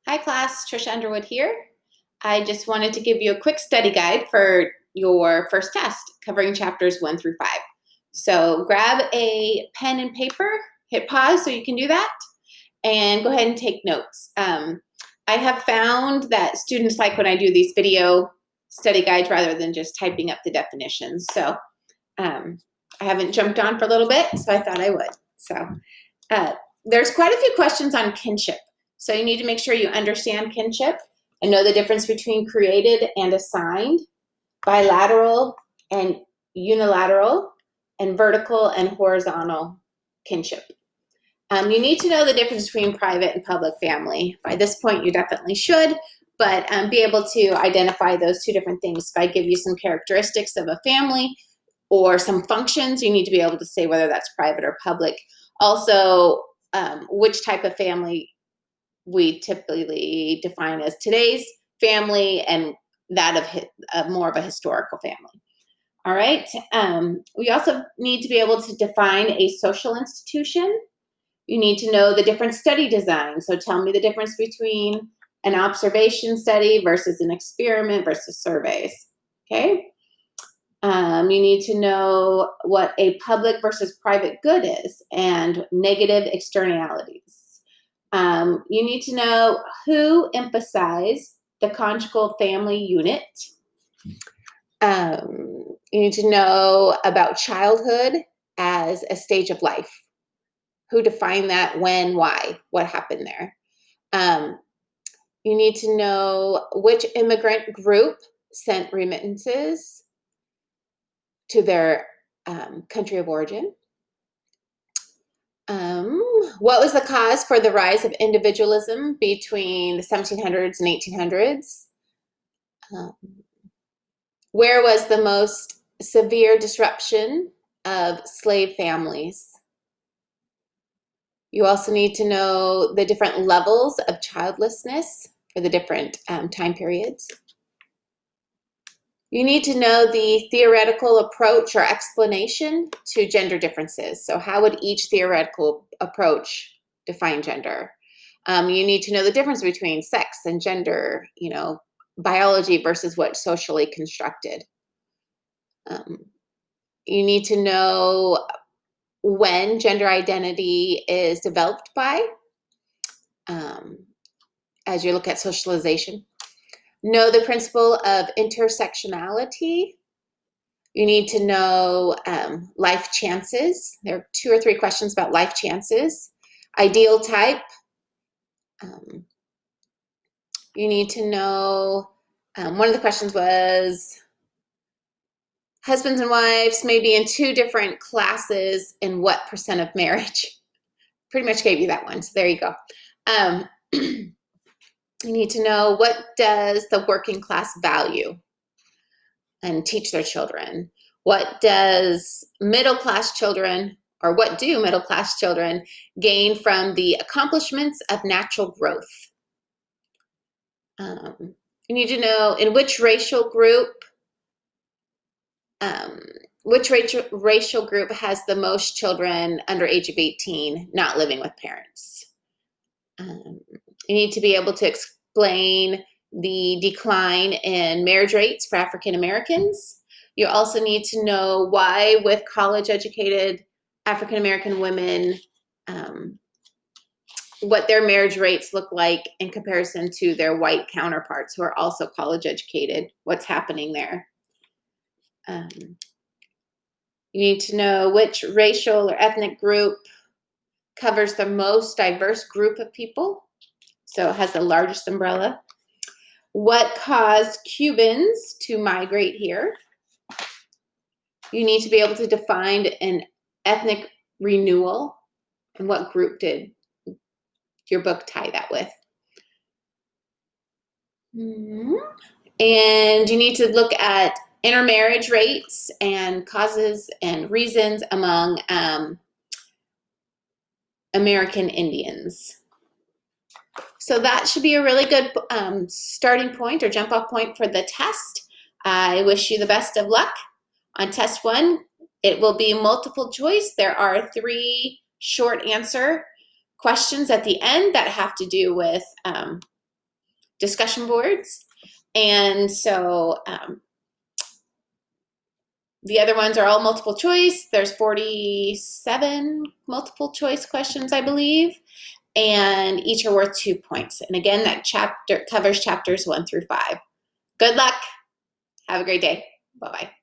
Hi class, Trisha Underwood here. I just wanted to give you a quick study guide for your first test covering chapters 1 through 5. So grab a pen and paper, hit pause so you can do that, and go ahead and take notes. I have found that students like when I do these video study guides rather than just typing up the definitions. So I haven't jumped on for a little bit, so I thought I would. So there's quite a few questions on kinship. So you need to make sure you understand kinship and know the difference between created and assigned, bilateral and unilateral, and vertical and horizontal kinship. You need to know the difference between private and public family. By this point, you definitely should, but be able to identify those two different things. If I give you some characteristics of a family or some functions, you need to be able to say whether that's private or public. Also, which type of family we typically define as today's family and that of more of a historical family. All right. We also need to be able to define a social institution. You need to know the different study designs. So tell me the difference between an observation study versus an experiment versus surveys. Okay. You need to know what a public versus private good is and negative externalities. You need to know who emphasized the conjugal family unit. You need to know about childhood as a stage of life. Who defined that, when, why, what happened there. You need to know which immigrant group sent remittances to their country of origin. What was the cause for the rise of individualism between the 1700s and 1800s? Where was the most severe disruption of slave families? You also need to know the different levels of childlessness for the different time periods. You need to know the theoretical approach or explanation to gender differences. So how would each theoretical approach define gender? You need to know the difference between sex and gender, biology versus what's socially constructed. You need to know when gender identity is developed by, as you look at socialization. Know the principle of intersectionality. You need to know life chances. There are 2 or 3 questions about life chances. Ideal type. You need to know, one of the questions was, husbands and wives may be in 2 different classes in what % of marriage? Pretty much gave you that one, so there you go. You need to know, what does the working class value and teach their children? What does middle class children, or what do middle class children gain from the accomplishments of natural growth? You need to know in which racial group has the most children under age of 18 not living with parents. You need to be able to explain the decline in marriage rates for African Americans. You also need to know why, with college-educated African American women, what their marriage rates look like in comparison to their white counterparts who are also college-educated, what's happening there. You need to know which racial or ethnic group covers the most diverse group of people, so it has the largest umbrella. What caused Cubans to migrate here? You need to be able to define an ethnic renewal, and what group did your book tie that with? And you need to look at intermarriage rates and causes and reasons among American Indians. So that should be a really good starting point or jump off point for the test. I wish you the best of luck. On test 1, it will be multiple choice. There are 3 short answer questions at the end that have to do with discussion boards. And so the other ones are all multiple choice. There's 47 multiple choice questions, I believe, and each are worth 2 points. And again, that chapter covers chapters 1 through 5. Good luck. Have a great day. Bye-bye.